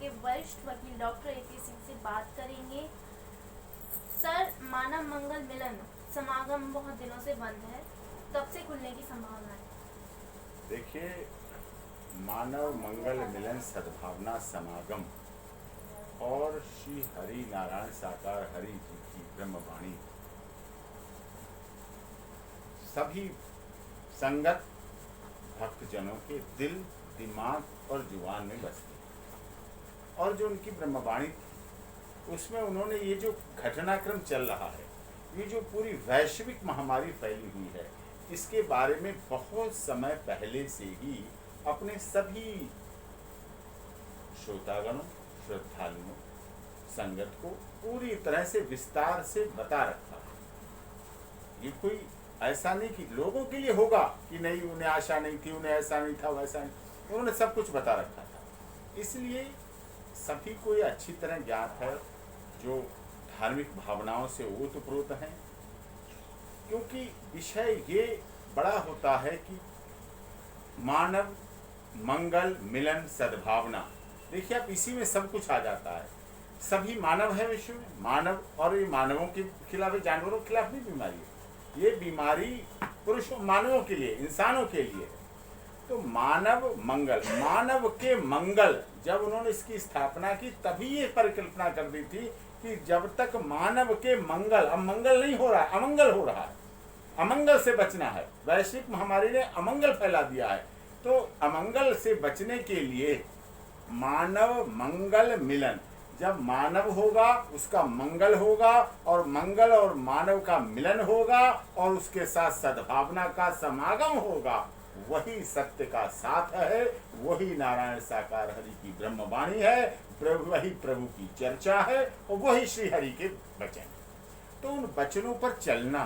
के वरिष्ठ वकील डॉक्टर ए.के. सिंह से बात करेंगे। सर, मानव मंगल मिलन समागम बहुत दिनों से बंद है, कब से खुलने की संभावना है? देखिए, मानव मंगल मिलन सद्भावना समागम और श्री हरि नारायण साकार हरि जी की ब्रह्मवाणी सभी संगत भक्तजनों के दिल, दिमाग और जुबान में बसती है। और जो उनकी ब्रह्मवाणी थी उसमें उन्होंने ये जो घटनाक्रम चल रहा है, ये जो पूरी वैश्विक महामारी फैली हुई है, इसके बारे में बहुत समय पहले से ही अपने सभी श्रोतागणों, श्रद्धालुओं, संगत को पूरी तरह से विस्तार से बता रखा है। ये कोई ऐसा नहीं कि लोगों के लिए होगा कि नहीं, उन्हें आशा नहीं थी, उन्हें ऐसा नहीं था, वैसा नहीं, उन्होंने सब कुछ बता रखा था। इसलिए सभी को ये अच्छी तरह ज्ञात है जो धार्मिक भावनाओं से ओतप्रोत हैं, क्योंकि विषय ये बड़ा होता है कि मानव मंगल मिलन सद्भावना। देखिए, आप इसी में सब कुछ आ जाता है। सभी मानव है विश्व में, मानव, और ये मानवों के खिलाफ, जानवरों के खिलाफ नहीं बीमारी है। ये बीमारी पुरुषों, मानवों के लिए, इंसानों के लिए है। तो मानव मंगल, मानव के मंगल, जब उन्होंने इसकी स्थापना की तभी ये परिकल्पना कर दी थी कि जब तक मानव के मंगल, अब मंगल नहीं हो रहा है, अमंगल हो रहा है, अमंगल से बचना है। वैश्विक महामारी ने अमंगल फैला दिया है, तो अमंगल से बचने के लिए मानव मंगल मिलन, जब मानव होगा उसका मंगल होगा, और मंगल और मानव का मिलन होगा, और उसके साथ सद्भावना का समागम होगा, वही सत्य का साथ है, वही नारायण साकार हरि की ब्रह्मवाणी है, वही प्रभु की चर्चा है, और वही श्री हरि के वचन। तो उन वचनों पर चलना,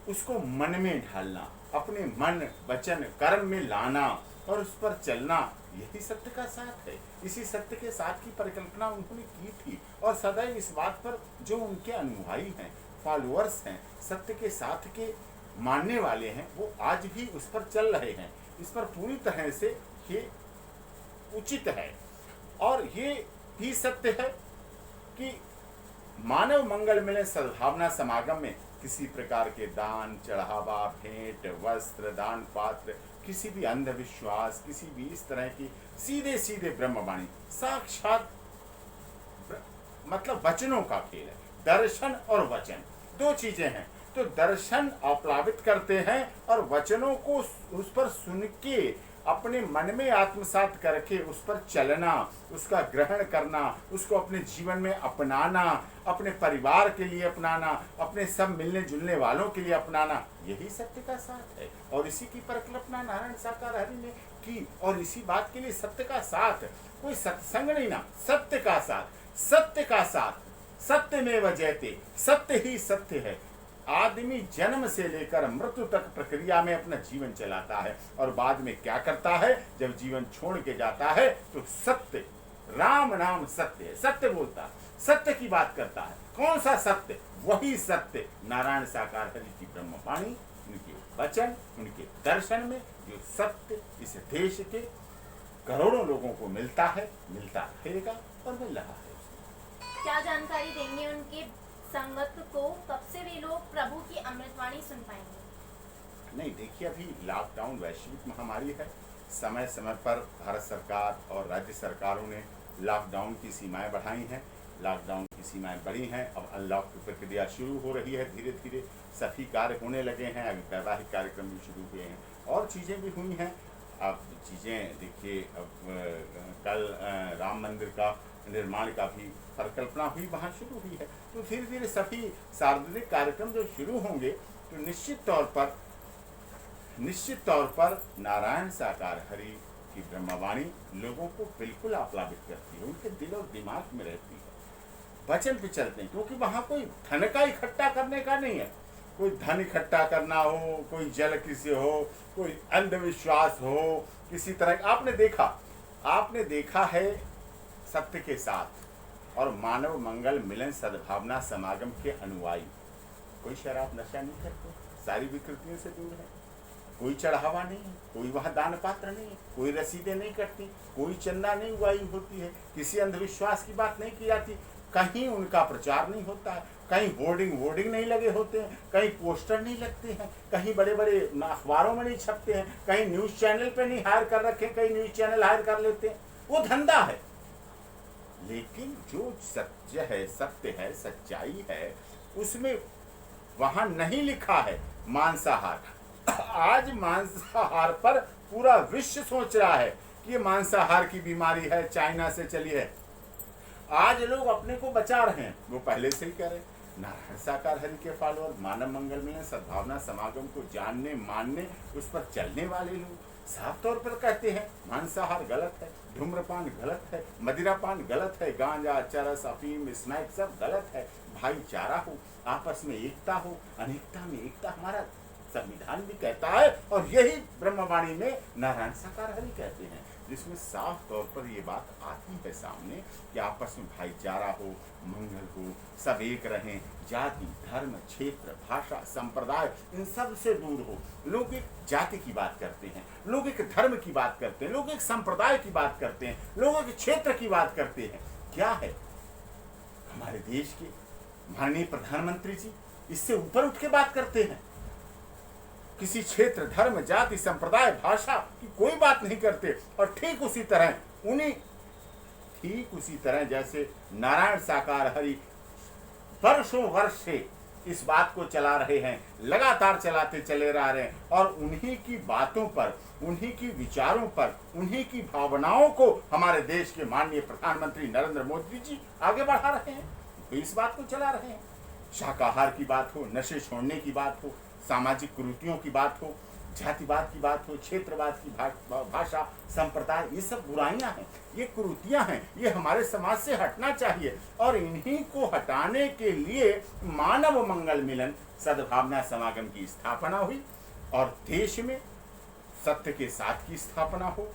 उसको मन में ढालना, अपने मन, वचन, कर्म में लाना और उस पर चलना, यही सत्य का साथ है। इसी सत्य के साथ की परिकल्पना उन्होंने की थी, और सदैव इस बात पर जो उनके अनुयायी हैं, फॉलोअर्स हैं, सत्य के साथ के मानने वाले हैं, वो आज भी उस पर चल रहे हैं। इस पर पूरी तरह से ये उचित है। और ये भी सत्य है कि मानव मंगल मिलन सद्भावना समागम में किसी प्रकार के दान, चढ़ावा, भेंट, वस्त्र, दान पात्र, किसी भी अंधविश्वास, किसी भी इस तरह की सीधे सीधे ब्रह्मवाणी, साक्षात मतलब वचनों का खेल है। दर्शन और वचन दो चीजें हैं। तो दर्शन आप्लावित करते हैं, और वचनों को उस पर सुन के अपने मन में आत्मसात करके उस पर चलना, उसका ग्रहण करना, उसको अपने जीवन में अपनाना, अपने परिवार के लिए अपनाना, अपने सब मिलने जुलने वालों के लिए अपनाना, यही सत्य का साथ है। और इसी की परिकल्पना नारायण साकार हरि ने की। और इसी बात के लिए सत्य का साथ, कोई सत्संग नहीं ना, सत्य का साथ, सत्य का साथ, सत्य में वजयते, सत्य ही सत्य है। आदमी जन्म से लेकर मृत्यु तक प्रक्रिया में अपना जीवन चलाता है, और बाद में क्या करता है, जब जीवन छोड़ के जाता है तो सत्य, राम नाम सत्य है, सत्य बोलता है, सत्य की बात करता है। कौन सा सत्य? वही सत्य नारायण साकार हरि की ब्रह्मवाणी, उनके वचन, उनके दर्शन में जो सत्य इस देश के करोड़ों लोगों को मिलता है, मिलता रहेगा और मिल रहा है। क्या जानकारी देंगे उनके संगत को, कब से वे लोग प्रभु की अमृतवाणी सुन पाएंगे? नहीं, देखिए, अभी लॉकडाउन वैश्विक महामारी है। समय समय पर भारत सरकार और राज्य सरकारों ने लॉकडाउन की सीमाएं बढ़ाई हैं, लॉकडाउन की सीमाएं बढ़ी हैं। अब अनलॉक की प्रक्रिया शुरू हो रही है, धीरे धीरे सभी कार्य होने लगे हैं। अभी वैवाहिक कार्यक्रम भी शुरू हुए हैं और चीज़ें भी हुई हैं। अब चीज़ें देखिए, अब कल राम मंदिर का निर्माण का भी परिकल्पना हुई, वहाँ शुरू हुई है। तो धीरे धीरे सभी सार्वजनिक कार्यक्रम जो शुरू होंगे, तो निश्चित तौर पर नारायण साकार हरि की ब्रह्मवाणी लोगों को बिल्कुल आप्लावित करती है, उनके दिल और दिमाग में रहती है, वचन पे चलते हैं। क्योंकि वहाँ कोई धन का इकट्ठा करने का नहीं है, कोई धन इकट्ठा करना हो, कोई जल किसी हो, कोई अंधविश्वास हो, किसी तरह। आपने देखा है सत्य के साथ और मानव मंगल मिलन सद्भावना समागम के अनुयायी कोई शराब नशा नहीं करते, सारी विकृतियों से दूर है। कोई चढ़ावा नहीं है, कोई वहाँ दान पात्र नहीं है, कोई रसीदें नहीं कटती, कोई चंदा नहीं उगाई होती है, किसी अंधविश्वास की बात नहीं की जाती, कहीं उनका प्रचार नहीं होता है, कहीं होर्डिंग नहीं लगे होते हैं, कहीं पोस्टर नहीं लगते हैं, कहीं बड़े बड़े अखबारों में नहीं छपते हैं, कहीं न्यूज़ चैनल पे नहीं हायर कर रखे, कई न्यूज़ चैनल हायर कर लेते हैं, वो धंधा है। लेकिन जो सत्य है, सत्य है, सच्चाई है, उसमें वहां नहीं लिखा है मांसाहार। आज मांसाहार पर पूरा विश्व सोच रहा है कि ये मांसाहार की बीमारी है, चाइना से चली है। आज लोग अपने को बचा रहे हैं, वो पहले से ही कह रहे हैं। नारायण साकार हरि के फॉलोअर, मानव मंगल मिलन सद्भावना समागम को जानने, मानने, उस पर चलने वाले लोग साफ तौर पर कहते हैं मांसाहार गलत है, धूम्रपान गलत है, मदिरापान गलत है, गांजा, चरस, अफीम, स्मैक सब गलत है। भाईचारा हो, आपस में एकता हो, अनेकता में एकता हमारा संविधान भी कहता है, और यही ब्रह्मवाणी में नारायण साकार हरि कहते हैं, जिसमें साफ तौर पर ये बात आती है सामने कि आपस में भाईचारा हो, मंगल हो, सब एक रहें, जाति, धर्म, क्षेत्र, भाषा, संप्रदाय इन सब से दूर हो। लोग एक जाति की बात करते हैं, लोग एक धर्म की बात करते हैं, लोग एक संप्रदाय की बात करते हैं, लोग एक क्षेत्र की बात करते हैं। क्या है हमारे देश के माननीय प्रधानमंत्री जी इससे ऊपर उठ के बात करते हैं, किसी क्षेत्र, धर्म, जाति, संप्रदाय, भाषा की कोई बात नहीं करते। और ठीक उसी तरह जैसे नारायण साकार हरि वर्षों वर्ष से इस बात को चला रहे हैं, लगातार चलाते चले रह रहे हैं, और उन्हीं की बातों पर, उन्हीं की विचारों पर, उन्हीं की भावनाओं को हमारे देश के माननीय प्रधानमंत्री नरेंद्र मोदी जी आगे बढ़ा रहे हैं, तो इस बात को चला रहे हैं। शाकाहार की बात हो, नशे छोड़ने की बात हो, सामाजिक कुरीतियों की बात हो, जातिवाद की बात हो, क्षेत्रवाद की भाषा, संप्रदाय, ये सब बुराइयां हैं, ये कुरीतियां हैं, ये हमारे समाज से हटना चाहिए। और इन्हीं को हटाने के लिए मानव मंगल मिलन सद्भावना समागम की स्थापना हुई, और देश में सत्य के साथ की स्थापना हो,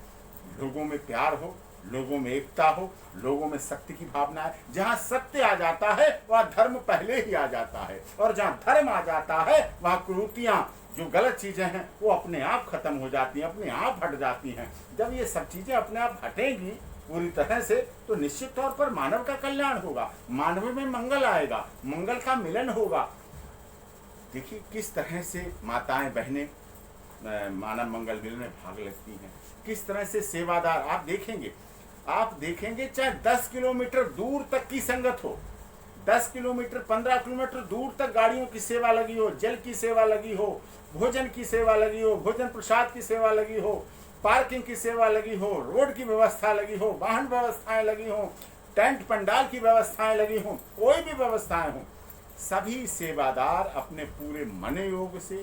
लोगों में प्यार हो, लोगों में एकता हो, लोगों में सत्य की भावना है। जहाँ सत्य आ जाता है वहाँ धर्म पहले ही आ जाता है, और जहाँ धर्म आ जाता है वहाँ कुरीतियाँ, जो गलत चीजें हैं, वो अपने आप खत्म हो जाती हैं, अपने आप हट जाती हैं। जब ये सब चीजें अपने आप हटेंगी पूरी तरह से, तो निश्चित तौर पर मानव का कल्याण होगा, मानव में मंगल आएगा, मंगल का मिलन होगा। देखिए किस तरह से माताएं बहनें मानव मंगल मिलन में भाग लगती हैं, किस तरह से सेवादार आप देखेंगे चाहे 10 किलोमीटर दूर तक की संगत हो, 10 किलोमीटर 15 किलोमीटर दूर तक गाड़ियों की सेवा लगी हो, जल की सेवा लगी हो, भोजन की सेवा लगी हो, भोजन प्रसाद की सेवा लगी हो, पार्किंग की सेवा लगी हो, रोड की व्यवस्था लगी हो, वाहन व्यवस्थाएं लगी हो, टेंट पंडाल की व्यवस्थाएं लगी हो, कोई भी व्यवस्थाएं हो, सभी सेवादार अपने पूरे मन योग से,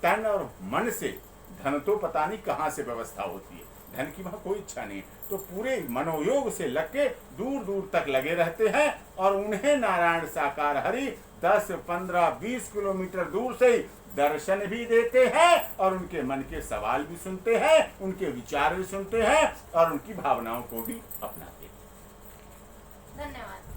तन और मन से, धन तो पता नहीं कहाँ से व्यवस्था होती है, धन की वहाँ कोई इच्छा नहीं, तो पूरे मनोयोग से लग के दूर दूर तक लगे रहते हैं, और उन्हें नारायण साकार हरि 10, 15, 20 किलोमीटर दूर से ही दर्शन भी देते हैं, और उनके मन के सवाल भी सुनते हैं, उनके विचार भी सुनते हैं, और उनकी भावनाओं को भी अपनाते हैं। धन्यवाद।